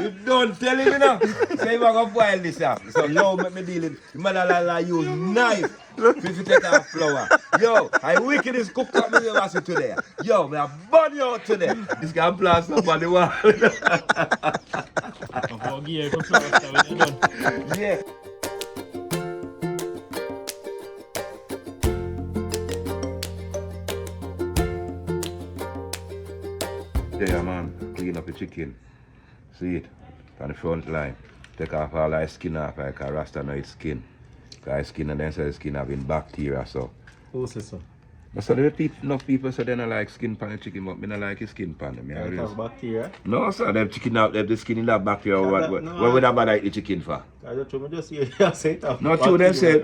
You don't tell him, you know. Say you going to boil this up. So yo, make me deal it. You man use knife. If you take off flour. Yo, I wicked is cooked up me was it today. Yo, me I burn you out today. This guy plaster up on the wall. Yeah. Yeah, man, clean up the chicken. See it on the front line. Take off all the skin off, like a rasta know its skin. Because skin and then say the skin having bacteria, so. Who says so? So there are enough people say they don't like skin pan the chicken, but me don't like the skin pan. It has bacteria? No, sir, them chicken have the skin in that bacteria. What would I bother eat the chicken for? I just hear you say it. No, true, them say.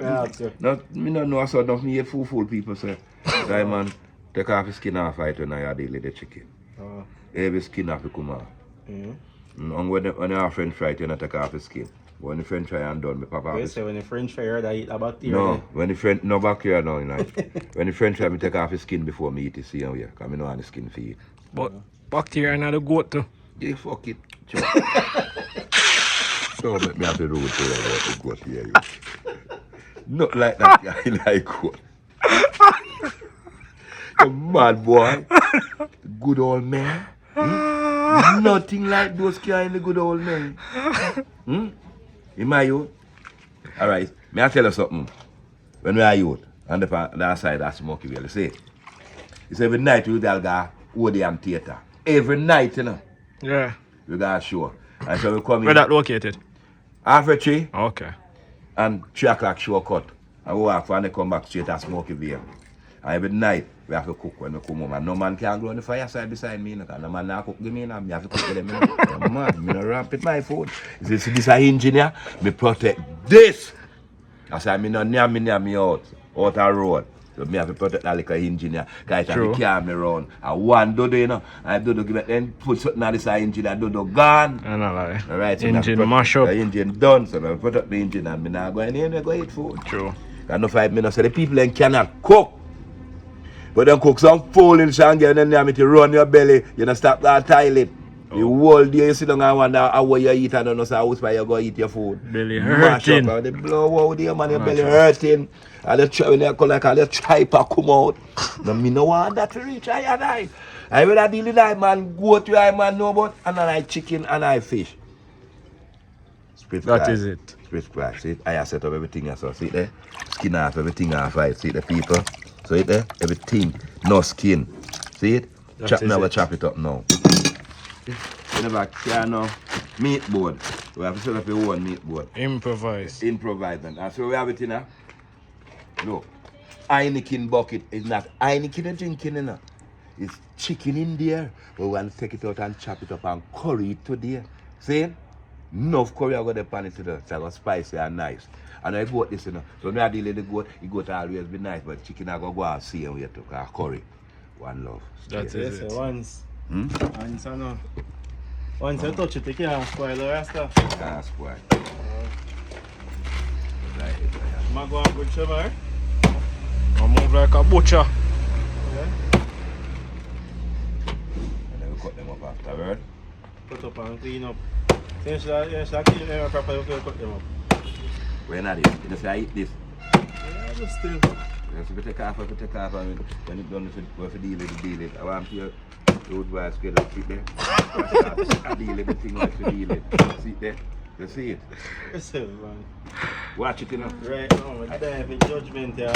No, me don't know, so enough me hear fool people say. Right, man, take off the skin off right when I deal with the chicken. Every skin have to come off. And when you have French fry, you don't take off the skin. When the French fry and done, me pop off. You say when the French fry, I eat a bacteria? No, when the French, no bacteria no, you know. When the French fry, me take off the skin before me eat it, see how you, because I don't want the skin for it. But bacteria not the goat too. Yeah, fuck it. Don't make me have to road to about the goat here. Not like that guy like goat. The mad boy. Good old man. Nothing like those kind of good old men. In my youth. Alright, may I tell you something? When we are youth, on the other side that's smoky really see. It's every night we go Odeon Theatre. Every night, you know. Yeah. We got a show. And so we come in. Where that located? After 3. Okay. And 3 o'clock show cut. And we walk and they come back straight to Smoky Beer. And every night we have to cook when we come home. And no man can go on the fireside beside me. Because no man can cook me. You know. I have to cook with them. I'm mad. I don't ramp with my food. You see this engineer, me protect this. I say, I'm not near me out of road. So me have to protect that little engineer. Because I have to carry me around. And one dodo, you know. And dodo give it, then put something on this engineer. Dodo gone. I know that. All right, so engine mash up. The engine done. So I protect the engine and me now go in here and go eat food. True. I know 5 minutes. So the people then cannot cook. But then cook some fool in Shanghai and then they have to run your belly. You don't stop that toilet. The whole day you sit down and wonder how you eat and don't know how you go eat your food. Belly hurting. They blow out there, man, your belly hurting. And they try when they come like they try to come out. No, me no want that to reach I and I. I rather deal with that man, goat to I man know about, and I chicken and I fish. Split That fry. is it. Split fry. See it? I set up everything I saw. See it there? Skin off, everything off right. See it, the people? So it there? Everything. No skin. See it? Chop now, we chop it up now. You never can no meat board. We have to set up your own meat board. Improvise. Improvising. And so we have it in there. Look. Heineken bucket is not Heineken drinking, you know. It's chicken in there. We want to take it out and chop it up and curry it today. See? Enough curry I got the pan it today. So I got spicy and nice. And I got this, you know. So when I deal with the goat, it got to always be nice. But chicken I go and see and we have to curry. One love. That is it. Once. Once I know. Once you touch it, you can't spoil the rest of it. Can't spoil. I'm going to go and butcher, man. I move like a butcher. Yeah. And then we cut them up afterward. Put up and clean up. Since you clean them properly, you can cut them up. We're not eating. You just eat this. Yeah, just still. Yes, if you take off, and when it's done, if you deal with it. I want you to advise you to sit there. I deal with the thing like you deal with. Sit there. You see it? Yourself, man. Watch it, you know. Right now, I'm there for judgment here.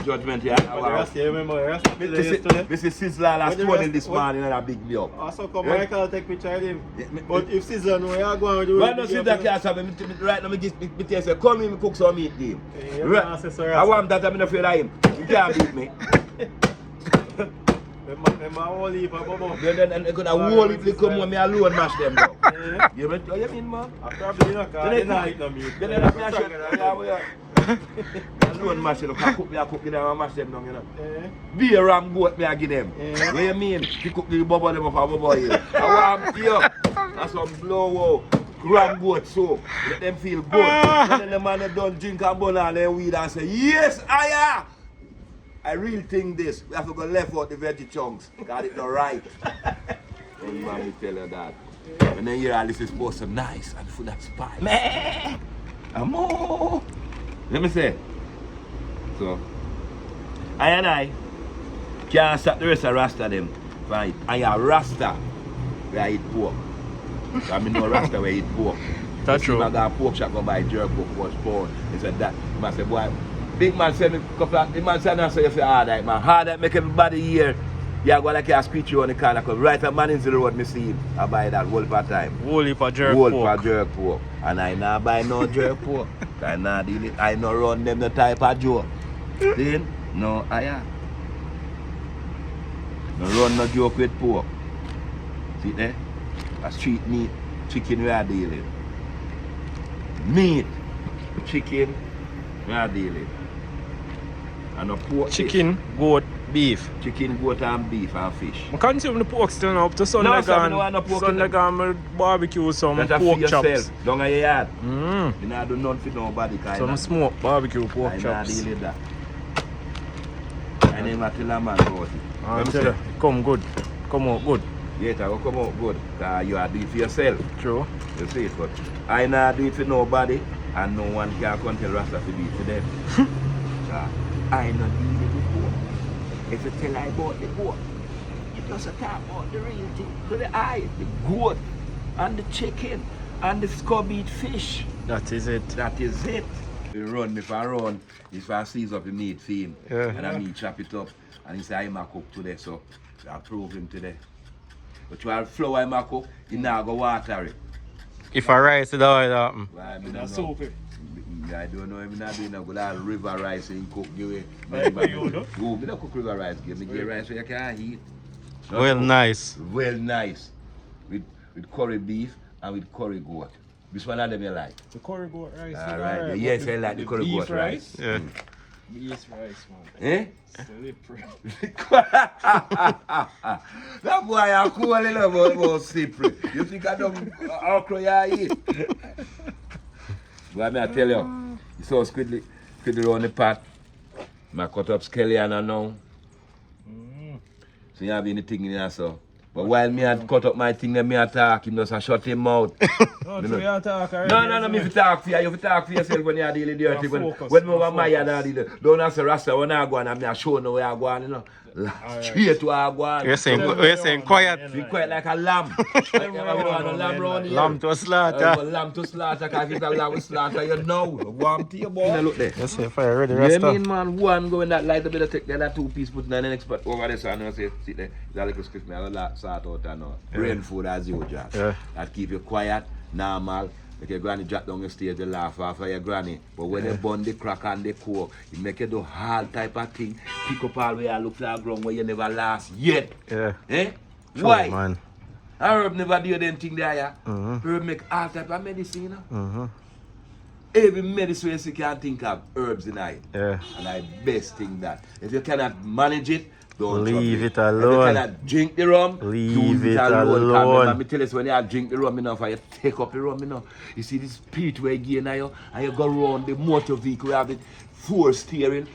Judgment here. But the rest, you remember, the rest of the yesterday? This is Sizzler last morning this morning and a big me up. Also, come Michael take picture of him. But if Sizzler know, you are going to do it. Why don't Sizzler can't have me right now? Me tell you, come in, me cook some meat game. I want that, I'm not afraid of him. You can't beat me. I'm a whole heap of bubble. Then I could have whole heap come when me alone mash them now. Yeah. You mean, man? I probably not, because I don't eat no meat. Then I mash them. Alone mash them. I cook them and mash them down, you know. Be a ram goat me I give them. What you mean? You cook the bubble them up a bubble here. I want you. That's some blow out. Ram goat soap. Let them feel good. And then the man done drink and bun all their weed and say, yes, I am. I really think this. We have to go left out the veggie chunks. Got it not right. And you want me tell her that. When they hear all this is supposed to nice and full of spice. Meh! Amo! Let me say. So, I and I can't stop the rest of Rasta them. Right? I am Rasta where I eat pork. I mean no Rasta where I eat pork. That's true. I got a pork shop and buy jerk pork for £1. He said that. I said, boy, big man said me a couple of, big man said no, so you say hard like man. Hard like make everybody hear. Yeah, go like a screech you on the corner because right at man in the road me see him. I buy that whole per time. Whole heap of jerk Whole pork. per jerk pork. And I not buy no jerk pork. I not deal it. I no run them the type of joke. Then no I no run no joke with pork. See there? A street meat, chicken we are dealing. Meat, chicken we are dealing. And a pork. Chicken, goat, beef. Chicken, goat and beef and fish. I can't see the pork still now up to Sunday No, sir, I gone. don't want no pork Sunday in gone, me barbecue some That's pork for yourself. chops. Down at your yard. Mm. You not do nothing for nobody. Some smoked barbecue pork I not chops. deal with that. I never tell a man about it. I Let me tell say, you, come good. Come out good. yeah, it will come out good. Because you are doing it for yourself. True. You see it, but I not do it for nobody. And no one can come tell Rasta to do it for them. I not deal with the pork. If you tell I bought the pork, you just talk about the real thing. To the eye, the goat, and the chicken, and the scabied fish. That is it. That is it. You run, if I run, if I seize up the meat for him, Yeah. and I meat chop it up, and he say I'm a cook today, so I prove him today. But you have flour I'm a cook, you now go water it. If I rice it all happen. Why, I That's don't know. soapy. I don't know, I'm not doing no good river rice in cook give it. Like you do? Go, me don't cook river rice, give me rice so you can eat. Not Well, cook. nice. Well nice. With curry beef and with curry goat. Which one of them you like? The curry goat rice. Alright, yes, I like the curry beef goat rice. Yeah. Beef rice, man. Eh? Slippery. That boy are cool about slippery. You think I don't okra you eat? But I tell you, it's so squiddly around the pot. I cut up scallion now. So you have anything in there so. But while me had cut up my thing, then me attack him, just a shut him mouth. No, so you talk already. No, me if you talk for you, you talk for yourself when you are dealing dirty. Focus, When me over focus. my yard and deal, don't ask the Rasta when I go and I'm show no where I go on, you know. Straight to I go on. You're saying quiet. Be quiet like a lamb. Like we don't want no lamb round here. Lamb to slaughter. Lamb to slaughter, because if it's a lamb to slaughter, you know. Warm to your boy. Look there. You say fire ready, Yeah, Rasta. mean man, one go in that light, a bit of take the other 2 piece, put in the next spot over there, so I know say, sit there, that little script, me, I will sort out and brain food as usual. Yeah. That keep you quiet, normal, make your granny drop down the stage, you laugh off of your granny. But when you burn the crack and the coke, it make you do all type of thing, pick up all where you look to the ground where you never last yet. Yeah. Eh? Sure, Why? man. Herb never do them thing there, yeah? Mm-hmm. Herb make all type of medicine, you know? Mm-hmm. Every medicine you can think of, herbs in it. Yeah. And I best think that. If you cannot manage it, don't Leave trouble it If alone. you cannot drink the rum, Leave it Because alone. remember, me tell you, when you drink the rum enough and you take up the rum enough, you see this spirit where you gain now, and you go around the motor vehicle, you have it 4 steering,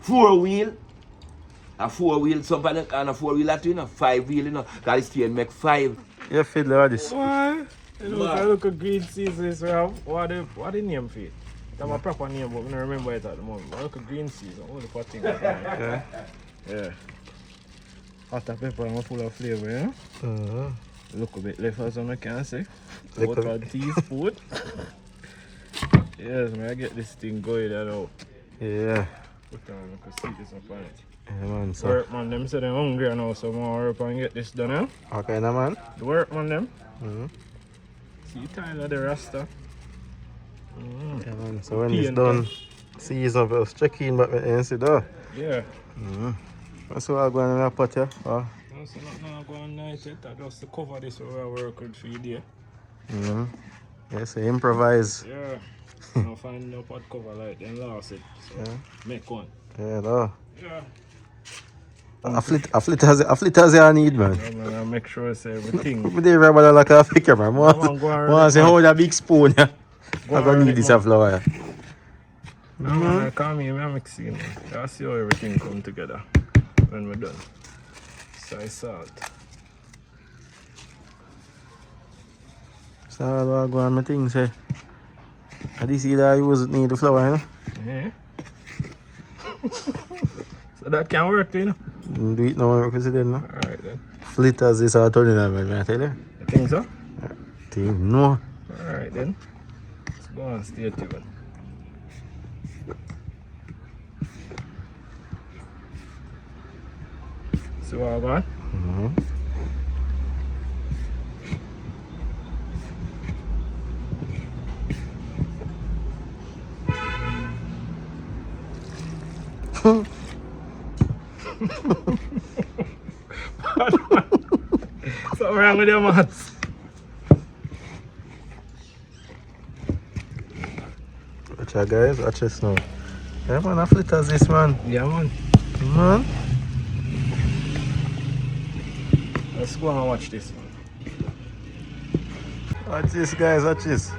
4 wheel, a 4 wheel, somebody and a 4 wheel at you know, 5 wheel, you know, that is steering make 5. You fiddle with this. Why? Look at green seasons. What the name for it? It have a proper name, but I don't remember it at the moment. But look at green season. All the pot thing. Yeah. Yeah. Hot pepper and full of flavor, yeah? Uh-huh. Look a bit left as I can say. Look About a a teaspoon. Yes, man, I get this thing going now. Yeah. Put on look a see this upon it. Yeah, man. So, Workman them say they're hungry now, so I'm gonna work and get this done, eh? okay, now, man. The workman them. Mm-hmm. See Tyler the Rasta. Yeah, man. So when it's done, season up, just check in back with the though. Yeah. Mm-hmm. That's what I'm going to put here. Oh. No, so not now go on night yet. I just to cover this where I work with for you there. Mm-hmm. Yeah, so improvise. Yeah. I'll find no pot cover like them last it. So Yeah. make one. Yeah, no. Yeah. A flit as you need, man. Yeah, man, I'll make sure it's everything. We didn't remember like a figure, man. Come on, go on, Want to say, hold a big spoon, yeah. Go I'm going to on, need this man. flour. No, man, I can't me, I'm mixing. I'll see how everything come together when we're done. Soy salt. So I go on my thing say. And this either I use need the flour, you know? Yeah. So that can work too, you know? Do it now, because it then, no? Alright then. Flitters is our turning on, man, I tell you. I think so? Think no. Alright then. Let's go and stay tuned. See what I got? Something wrong with your mats. Watch out, guys, watch this now. Yeah, man, I flitters this, man. Yeah, man. Man. Let's go and watch this, man. Watch this, guys, watch this.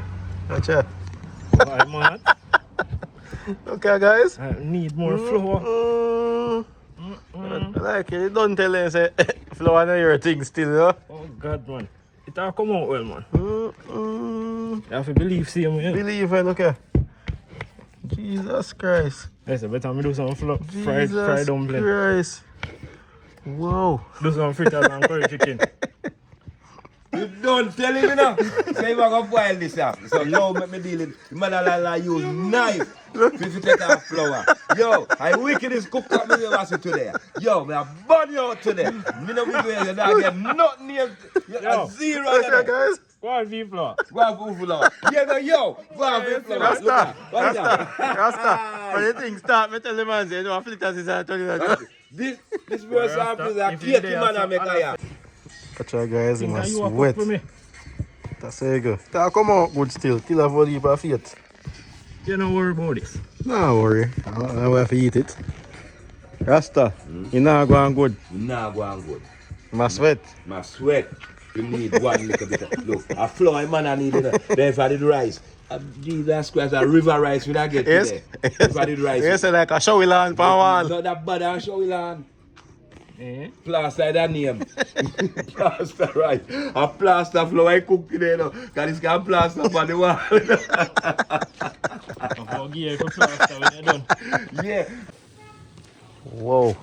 Watch out. Why, man? Okay, guys. I need more flour. I like it. Don't tell them, say, flour on your thing still, you know? Oh, God, man. It all come out well, man. You have to believe, see me. Believe it, okay. Jesus Christ. Yes, I better me do some fried Jesus dumpling. Christ. Wow. Do some fritters and curry chicken. You don't tell him, you know. Say you gonna boil this up. So now make me deal it. The man like use knife if you take out flour. Yo, I wickedest cook up me ever see today. Yo, me a burn you out today. Me no be doing you don't get nothing here. You Yo. zero. Okay, guys. Go on, beef flour. Go on for flour. Yeah, no, yo. Go on for flour. Rasta. Watch out. Rasta. When the thing start, me tell the man, say, you know, flitters is a turning on. This verse Rasta, is a if you cake there, man I so make I'll- here. Watch out, guys, it Think that must you are wet. cook for me. That's how you go. That come out good still. Still have a heap of faith. You don't worry about this. No worry. I have to eat it. Rasta, you not going good. Nah, go on good. My sweat. My sweat. You need one little bit of, look, a flour man I need it. Then if I did rice, Jesus Christ, a river rice when I get Yes. today. If I did rice. Yes, like a showy land per wall. Not that bad, I'll show you land. Eh? Plaster that name. Plaster right. A plaster flour I cook today, you know. Because this can plaster on the wall. I'll give you a plaster when you're done. Yeah. Whoa.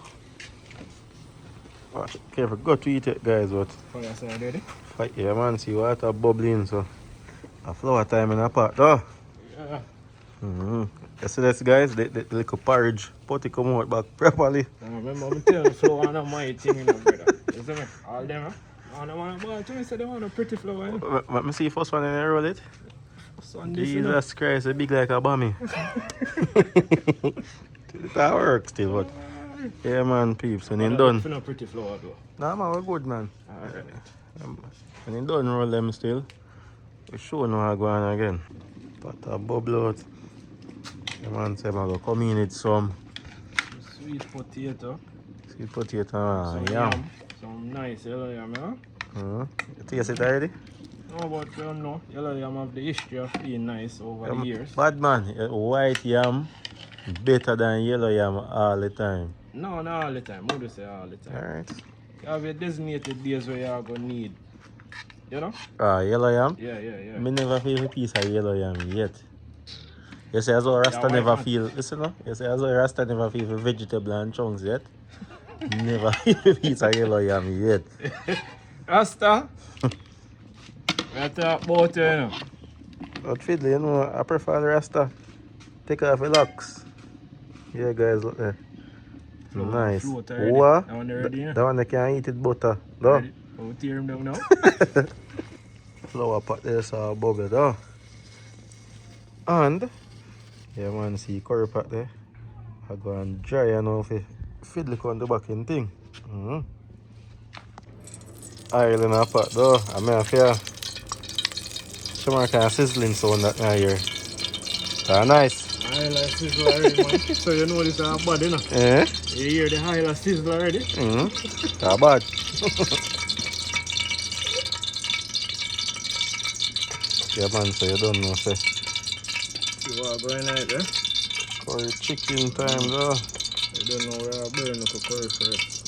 Oh, careful, got to eat it, guys, but Fire side ready? fight, yeah, man, see water bubbling, so a flour time in a pot, oh. Yeah. You see this, guys, the little porridge, potty come out back properly. I remember me tell you flour and my thing, you know, brother. You see me? All them, huh? All them want to buy, say they want a pretty flour, you know. Let me see first one and then roll it. So this, you know. Jesus Christ, it's big like a bummy. That works still, but yeah, man, peeps, when you're done. No pretty flour, though. Nah, man, we're good, man. Alright. When you're done, roll them still. We sure know how to go on again. But a bubble out. The man said, I'm going to come in with some Sweet potato. sweet potato Some and yam. yam. Some nice yellow yam, huh? You taste it already? No, but no. Yellow yam have the history of being nice over the years. Bad man, white yam better than yellow yam all the time. No, not all the time. I would say all the time. Alright. You have your designated days where you are going to need. You know? Yellow yam? Yeah. Me never feel a piece of yellow yam yet. You say as well Rasta Yeah, never man. feel, listen no? You say as well Rasta never feel for vegetable and chunks yet. Never feel a piece of yellow yam yet. Rasta? I talk about you, you know. But fiddly, you know, I prefer the Rasta. Take off the locks. Yeah guys, look there. Nice. Float already. What? That one already, you know? That one they can eat it butter. No? Ready? Oh, tear him down now. Flour pot there so bubble though. And yeah man, see curry pot there. I go and dry you know for fiddle on the back end thing. Oil in a pot though. I mean I fear some kind of sizzling sound that I hear. Nice. I like sizzle already, man. So you know this is bad, you know? Eh? You hear the highlight sizzle already? Not bad. Yeah man, so you don't know say. See what going on there? Curry chicken time though. You don't know where I burn up a curry first.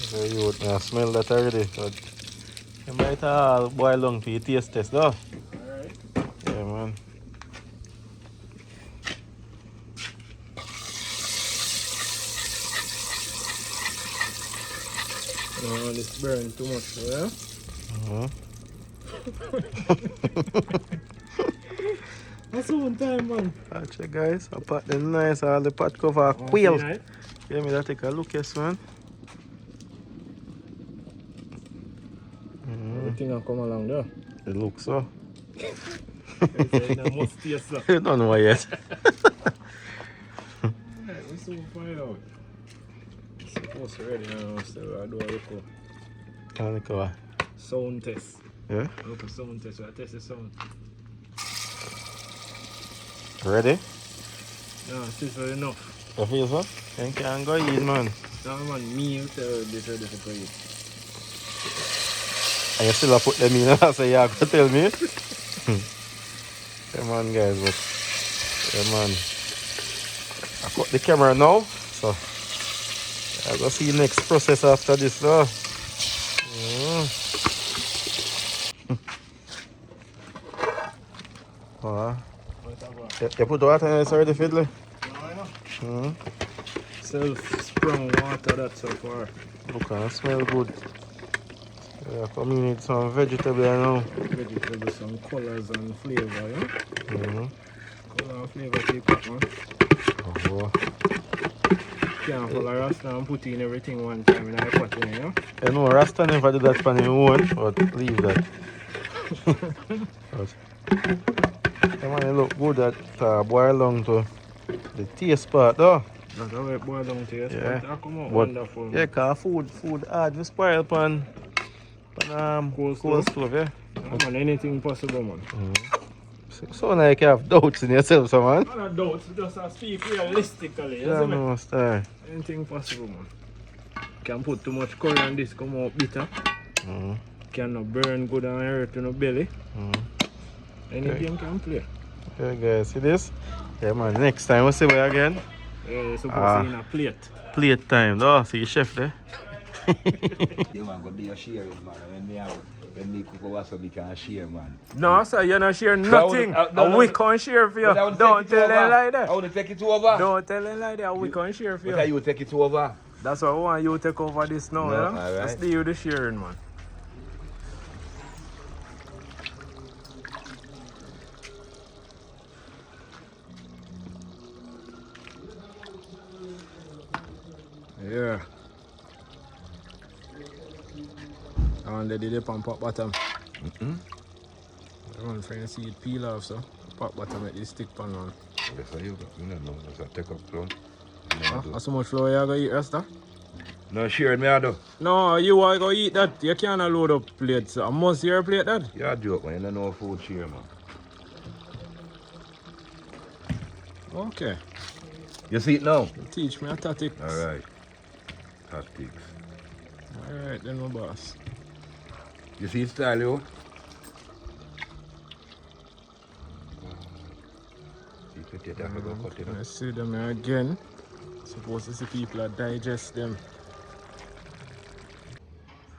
So you would smell that already. But you might all boil down for your taste test though. Alright. Yeah, man. No, this burn too much, yeah? That's one time, man. Watch it, guys. I pot them nice, all the pot cover quail. Right? Yeah, me that take a look, yes, man. Everything will come along there. It looks so. It must taste so. You don't know yet. We soon find out. It's supposed to ready now, so I do a look. Can I go? Sound test. Yeah? Look at sound test, I test the sound. Ready? No, this is enough. You feel so? You can go eat, man. No, man, me tell this ready for eat. And you still put them in, I say, yeah, go tell me. Come on, guys, but yeah, man. I cut the camera now, so I'll go see the next process after this, though. Oh, you put water in it already, Fiddly? No, self-sprung water that so far. Look, and it smell good. Yeah, come in with some vegetable now. Vegetable, some colors and flavor, yeah? Mm-hmm. Color and flavor take that, man. Oh, Can't follow Rasta and put in everything one time in the pot, you know? you know, Rasta never do that on his own, but leave that. But, yeah, man, it look good that boil down to the taste part, though. That's how it boil down to your Yeah. spot. Come out But, wonderful. yeah, cause food hard to spoil pan coleslaw, yeah. Yeah, man, anything possible, man. So like you have doubts in yourself, so man. I don't doubt, just speak realistically. Yeah, You see me? no, star. Anything possible, man. Can put too much curry on this, come out bitter. Cannot burn good and hurt in the belly. Any Okay. game can play. Yeah, guys, see this? Yeah, man, next time we'll see you again. Yeah, you're supposed to in a plate. Plate time, though. See you, chef there. You man go be a sharing, man. When me cook over so we can share, man. No, sir, you're not sharing nothing. No, We can't share for you. But I wanna Don't take it tell them over. like I that. want to take it over. Don't tell them like that. We can't share for But you. you take it over. That's why I want you to take over this now, No, you know? alright. Let's do you the sharing, man. Yeah. And they did it on pot bottom. I want to see it peel off, so pot bottom at this stick pan on. Yes, you don't know. That's a take up clone. How so much flour you gonna eat, Rasta? No, share me, I do. No, you are gonna eat that. You can't load up plates. I must hear a plate that. You're a joke, man. You don't know food share, man. Okay. You see it now? Teach me a tactics. Alright. Tactics. Alright then, my boss. You see it style, yo? See potato, I go cut it up. I see them again. Supposed to see people that digest them.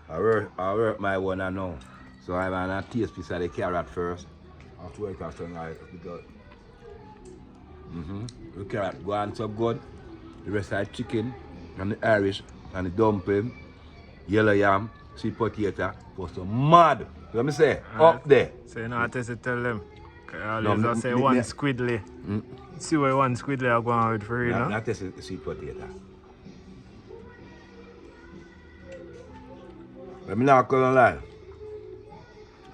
I work my one I know. So I'm gonna taste piece of the carrot first. After work after night because the carrot go on so good. The rest of the chicken and the Irish and the dumpling, yellow yam, sweet potato was so mad. Let me say, up there. So you know what to tell them? I No, always just say one squidly. See where one squidly are going with for real, huh? Not taste the sweet potato. But I'm not gonna lie.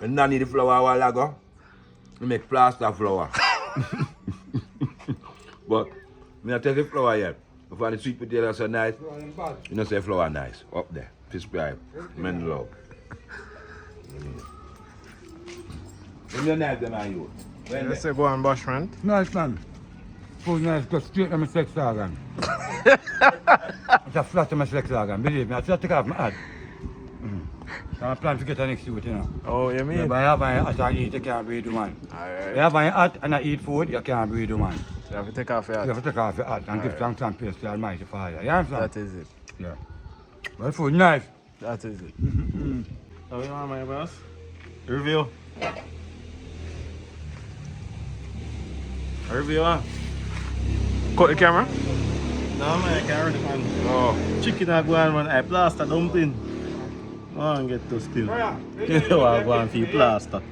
I don't need the flour a while ago. I make plaster flour. But I don't take the flour yet. If I the sweet potato so nice, you know say flour nice. Up there. Fish fry. Men love. You nice them are you. When Let's say go on Bushman. Nice man. Food nice, go straight to my sex organ. It's a flat to my sex organ, believe me. I just take off my hat. I plan to get an next youth, you know. Oh, you mean? If I have my hat and eat, you can't breathe, man. Alright. You have my hat and I eat food, you can't breathe, man. You have to take off your You hat. have to take off your hat and give thanks and praise to Almighty Father. You understand? That is it. Yeah. My food nice. That is it. How you want, my boss? Review. Review, huh? Cut the camera. No, man, I can't read it, man. Oh. Chicken I go on, man. I plaster dumpling. Man, get to still. You know I go on for your plaster.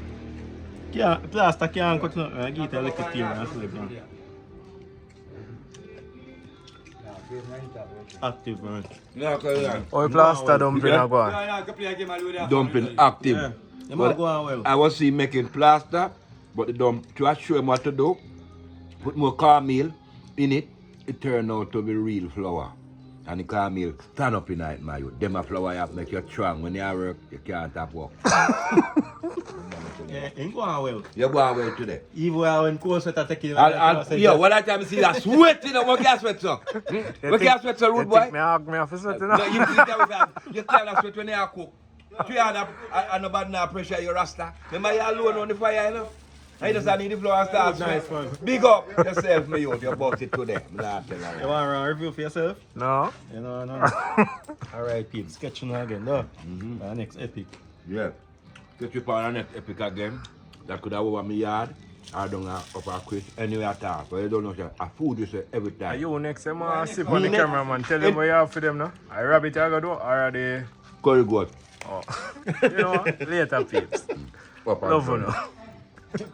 Plaster can't cut nothing. I give it a little tear and slip down. Active, man. Oh, plaster dumpling I go on. Dumpling active. Yeah. You But might go on well. I was see making plaster, but the to show him what to do, put more cornmeal in it, it turned out to be real flour. And the cornmeal stand up in night, my youth. Them a flour you have to make you strong. When you work, you can't have work. Yeah, you go on well. You go away today. Even when course I take it. Yo, what I time you see that sweat, you know, what can sweat so? What can sweat so, rude boy? Me hug me off a sweat, you No, know. you think that you can't sweat when you cook. You have no bad now pressure your rasta. Remember you alone on the fire, you know? I just need the floor and start. Nice one. Big up yourself, me youth. You bought it today. You want to review for yourself? No. You know, no. Alright, people, sketching again, no? Next epic. Yeah. Get you on the next epic again. That could have over my yard. I don't have upper creek anywhere at all. So you don't know, a food you say every Are time. you next time sip on the camera, man? Tell them what you have for them, no? I rabbit I go do, or are they... Curry goat. Oh. You know, later, peeps. Up and Love down. you, no?